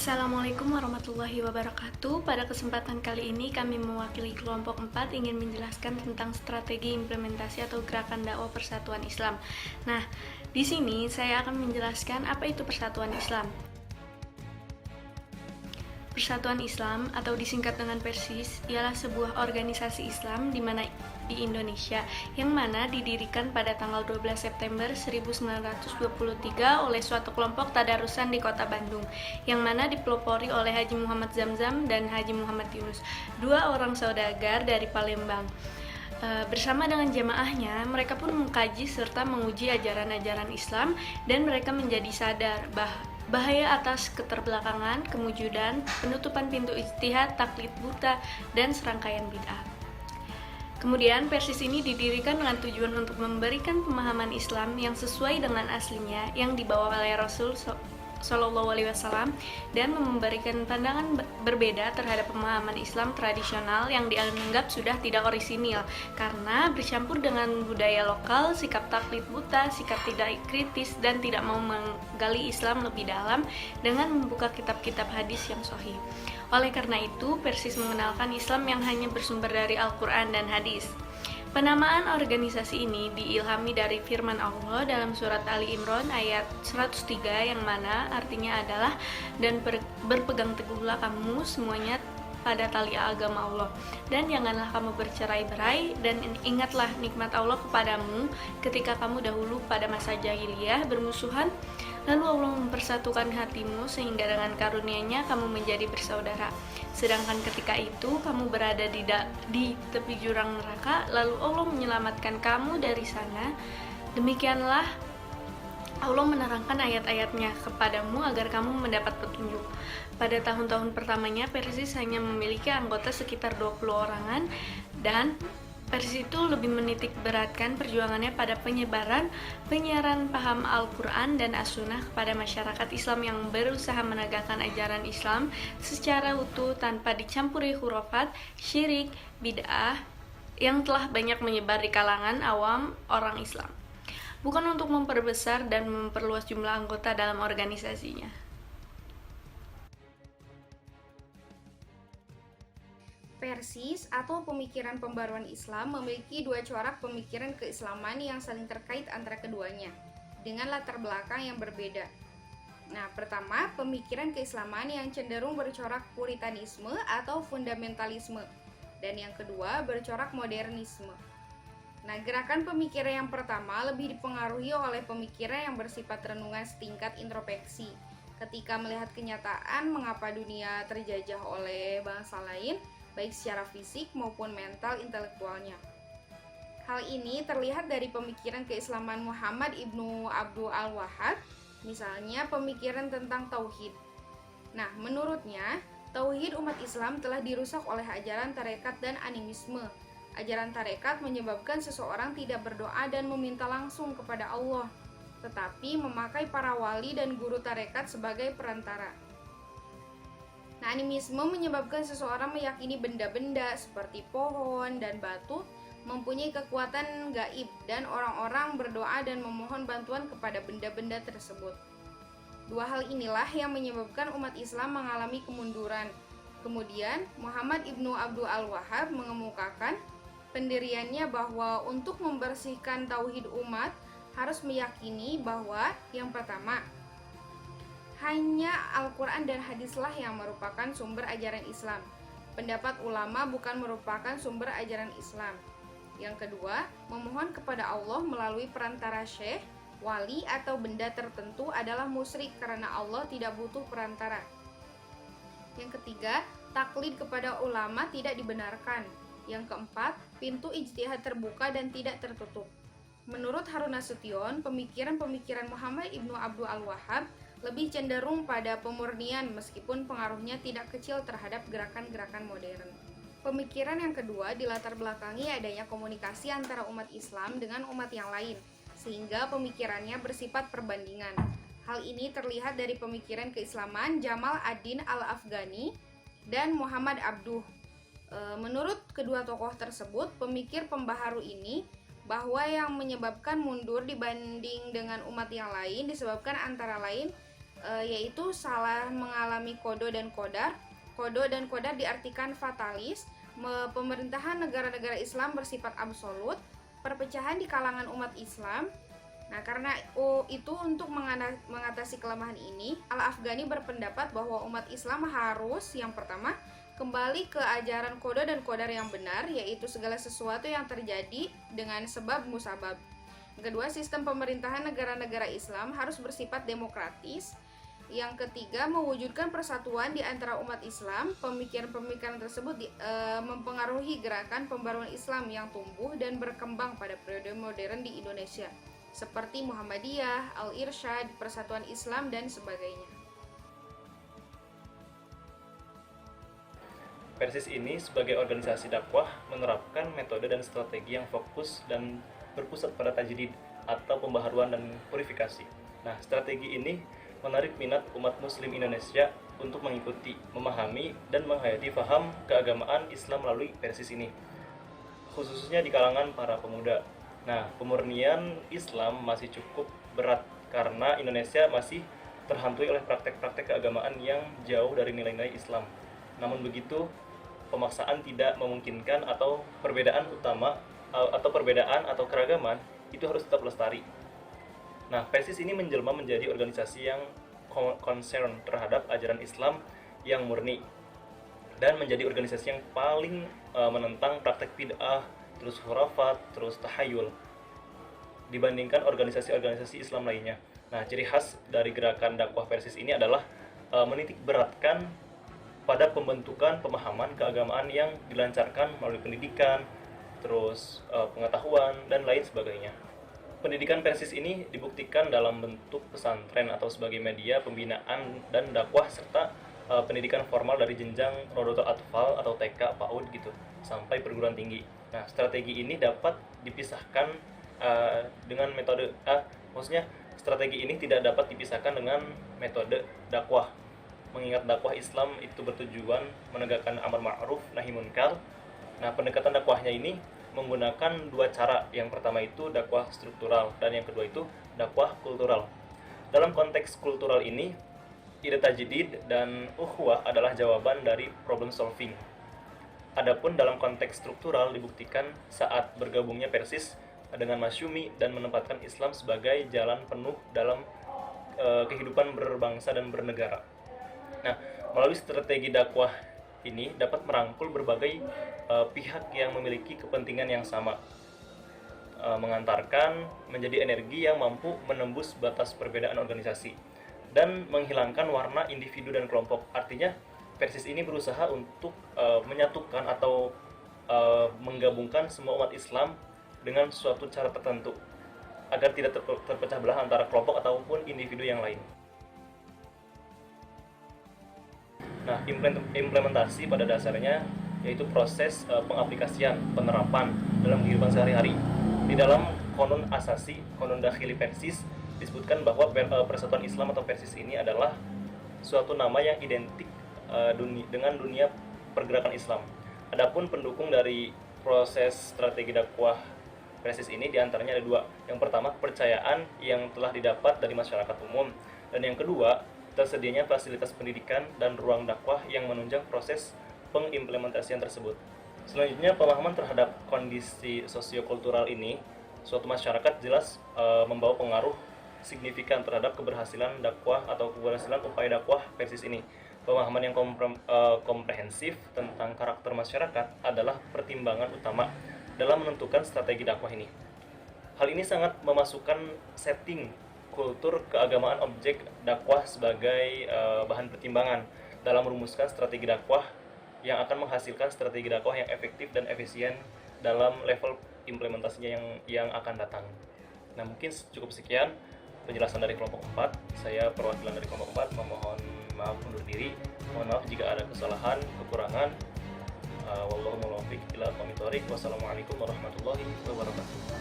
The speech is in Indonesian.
Assalamualaikum warahmatullahi wabarakatuh. Pada kesempatan kali ini kami mewakili kelompok 4 ingin menjelaskan tentang strategi implementasi atau gerakan dakwah persatuan Islam. Nah, di sini saya akan menjelaskan apa itu persatuan Islam. Persatuan Islam atau disingkat dengan Persis ialah sebuah organisasi Islam di Indonesia yang mana didirikan pada tanggal 12 September 1923 oleh suatu kelompok tadarusan di Kota Bandung yang mana dipelopori oleh Haji Muhammad Zamzam dan Haji Muhammad Yunus, dua orang saudagar dari Palembang. Bersama dengan jamaahnya, mereka pun mengkaji serta menguji ajaran-ajaran Islam dan mereka menjadi sadar bahaya atas keterbelakangan, kemujudan, penutupan pintu ijtihad, taklid buta, dan serangkaian bid'ah. Kemudian Persis ini didirikan dengan tujuan untuk memberikan pemahaman Islam yang sesuai dengan aslinya yang dibawa oleh Rasul Shallallahu Alaihi Wasallam dan memberikan pandangan berbeda terhadap pemahaman Islam tradisional yang dianggap sudah tidak orisinil karena bercampur dengan budaya lokal, sikap taklid buta, sikap tidak kritis dan tidak mau menggali Islam lebih dalam dengan membuka kitab-kitab hadis yang sahih. Oleh karena itu, Persis mengenalkan Islam yang hanya bersumber dari Al-Quran dan hadis. Penamaan organisasi ini diilhami dari firman Allah dalam surat Ali Imran ayat 103 yang mana artinya adalah dan berpegang teguhlah kamu semuanya pada tali agama Allah dan janganlah kamu bercerai-berai dan ingatlah nikmat Allah kepadamu ketika kamu dahulu pada masa jahiliyah bermusuhan lalu Allah mempersatukan hatimu sehingga dengan karunia-Nya kamu menjadi bersaudara. Sedangkan ketika itu kamu berada di tepi jurang neraka, lalu Allah menyelamatkan kamu dari sana. Demikianlah Allah menerangkan ayat-ayatnya kepadamu agar kamu mendapat petunjuk. Pada tahun-tahun pertamanya, Persis hanya memiliki anggota sekitar 20 orangan dan Persis itu lebih menitik beratkan perjuangannya pada penyiaran paham Al-Quran dan As-Sunnah kepada masyarakat Islam yang berusaha menegakkan ajaran Islam secara utuh tanpa dicampuri khurafat, syirik, bid'ah yang telah banyak menyebar di kalangan awam orang Islam. Bukan untuk memperbesar dan memperluas jumlah anggota dalam organisasinya. Persis atau pemikiran pembaruan Islam memiliki dua corak pemikiran keislaman yang saling terkait antara keduanya dengan latar belakang yang berbeda. Nah, pertama, pemikiran keislaman yang cenderung bercorak puritanisme atau fundamentalisme dan yang kedua bercorak modernisme. Nah, gerakan pemikiran yang pertama lebih dipengaruhi oleh pemikiran yang bersifat renungan setingkat introspeksi. Ketika melihat kenyataan mengapa dunia terjajah oleh bangsa lain, baik secara fisik maupun mental intelektualnya. Hal ini terlihat dari pemikiran keislaman Muhammad ibnu Abdul Al-Wahhab, misalnya pemikiran tentang tauhid. Nah, menurutnya, tauhid umat Islam telah dirusak oleh ajaran tarekat dan animisme. Ajaran tarekat menyebabkan seseorang tidak berdoa dan meminta langsung kepada Allah, tetapi memakai para wali dan guru tarekat sebagai perantara. Nah, animisme menyebabkan seseorang meyakini benda-benda seperti pohon dan batu mempunyai kekuatan gaib dan orang-orang berdoa dan memohon bantuan kepada benda-benda tersebut. Dua hal inilah yang menyebabkan umat Islam mengalami kemunduran. Kemudian, Muhammad ibnu Abdul Al-Wahhab mengemukakan pendiriannya bahwa untuk membersihkan tauhid umat harus meyakini bahwa yang pertama, hanya Al-Quran dan hadislah yang merupakan sumber ajaran Islam. Pendapat ulama bukan merupakan sumber ajaran Islam. Yang kedua, memohon kepada Allah melalui perantara syekh, wali, atau benda tertentu adalah musyrik karena Allah tidak butuh perantara. Yang ketiga, taklid kepada ulama tidak dibenarkan. Yang keempat, pintu ijtihad terbuka dan tidak tertutup. Menurut Harun Nasution, pemikiran-pemikiran Muhammad ibnu Abdul Al-Wahhab lebih cenderung pada pemurnian meskipun pengaruhnya tidak kecil terhadap gerakan-gerakan modern. Pemikiran yang kedua dilatar belakangi adanya komunikasi antara umat Islam dengan umat yang lain, sehingga pemikirannya bersifat perbandingan. Hal ini terlihat dari pemikiran keislaman Jamal ad-Din Al-Afghani dan Muhammad Abduh. Menurut kedua tokoh tersebut, pemikir pembaharu ini bahwa yang menyebabkan mundur dibanding dengan umat yang lain disebabkan antara lain yaitu salah mengalami kodo dan kodar. Kodo dan kodar diartikan fatalis, pemerintahan negara-negara Islam bersifat absolut, perpecahan di kalangan umat Islam. Nah, karena itu untuk mengatasi kelemahan ini, Al-Afghani berpendapat bahwa umat Islam harus yang pertama kembali ke ajaran kodo dan kodar yang benar, yaitu segala sesuatu yang terjadi dengan sebab musabab. Kedua, sistem pemerintahan negara-negara Islam harus bersifat demokratis. Yang ketiga, mewujudkan persatuan di antara umat Islam. Pemikiran-pemikiran tersebut mempengaruhi gerakan pembaruan Islam yang tumbuh dan berkembang pada periode modern di Indonesia, seperti Muhammadiyah, Al-Irsyad, Persatuan Islam, dan sebagainya. Persis ini sebagai organisasi dakwah menerapkan metode dan strategi yang fokus dan berpusat pada tajdid atau pembaharuan dan purifikasi. Nah, strategi ini menarik minat umat muslim Indonesia untuk mengikuti, memahami, dan menghayati faham keagamaan Islam melalui Persis ini, khususnya di kalangan para pemuda. Nah, pemurnian Islam masih cukup berat karena Indonesia masih terhantui oleh praktek-praktek keagamaan yang jauh dari nilai-nilai Islam. Namun begitu, pemaksaan tidak memungkinkan atau perbedaan atau keragaman itu harus tetap lestari. Nah, Persis ini menjelma menjadi organisasi yang concern terhadap ajaran Islam yang murni dan menjadi organisasi yang paling menentang praktek bid'ah, terus khurafat, terus tahayul dibandingkan organisasi-organisasi Islam lainnya. Nah, ciri khas dari gerakan dakwah Persis ini adalah menitik beratkan pada pembentukan pemahaman keagamaan yang dilancarkan melalui pendidikan, terus pengetahuan, dan lain sebagainya. Pendidikan Persis ini dibuktikan dalam bentuk pesantren atau sebagai media pembinaan dan dakwah serta pendidikan formal dari jenjang Rodotul Atfal atau TK, PAUD gitu sampai perguruan tinggi. Nah, strategi ini dapat dipisahkan dengan metode maksudnya strategi ini tidak dapat dipisahkan dengan metode dakwah. Mengingat dakwah Islam itu bertujuan menegakkan amar ma'ruf nahi munkar. Nah, pendekatan dakwahnya ini menggunakan dua cara. Yang pertama itu dakwah struktural dan yang kedua itu dakwah kultural. Dalam konteks kultural ini, ide tajdid dan ukhuwah adalah jawaban dari problem solving. Adapun dalam konteks struktural dibuktikan saat bergabungnya Persis dengan Masyumi dan menempatkan Islam sebagai jalan penuh dalam kehidupan berbangsa dan bernegara. Nah, melalui strategi dakwah ini dapat merangkul berbagai pihak yang memiliki kepentingan yang sama, mengantarkan menjadi energi yang mampu menembus batas perbedaan organisasi dan menghilangkan warna individu dan kelompok. Artinya, Persis ini berusaha untuk menyatukan atau menggabungkan semua umat Islam dengan suatu cara tertentu agar tidak terpecah belah antara kelompok ataupun individu yang lain. Nah, implementasi pada dasarnya yaitu proses pengaplikasian, penerapan dalam kehidupan sehari-hari. Di dalam Konon Asasi, Konon Dakhili Persis, disebutkan bahwa Persatuan Islam atau Persis ini adalah suatu nama yang identik dengan dunia pergerakan Islam. Adapun pendukung dari proses strategi dakwah Persis ini diantaranya ada dua. Yang pertama, kepercayaan yang telah didapat dari masyarakat umum, dan yang kedua, tersedianya fasilitas pendidikan dan ruang dakwah yang menunjang proses pengimplementasian tersebut. Selanjutnya, pemahaman terhadap kondisi sosiokultural ini, suatu masyarakat jelas membawa pengaruh signifikan terhadap keberhasilan dakwah atau keberhasilan upaya dakwah Persis ini. Pemahaman yang komprehensif tentang karakter masyarakat adalah pertimbangan utama dalam menentukan strategi dakwah ini. Hal ini sangat memasukkan setting kultur keagamaan objek dakwah sebagai bahan pertimbangan dalam merumuskan strategi dakwah yang akan menghasilkan strategi dakwah yang efektif dan efisien dalam level implementasinya yang akan datang. Nah, mungkin cukup sekian penjelasan dari kelompok 4. Saya perwakilan dari kelompok 4 memohon maaf undur diri. Mohon maaf jika ada kesalahan, kekurangan. Wallahu muwaffiq ila aqwamit thoriq. Wassalamualaikum warahmatullahi wabarakatuh.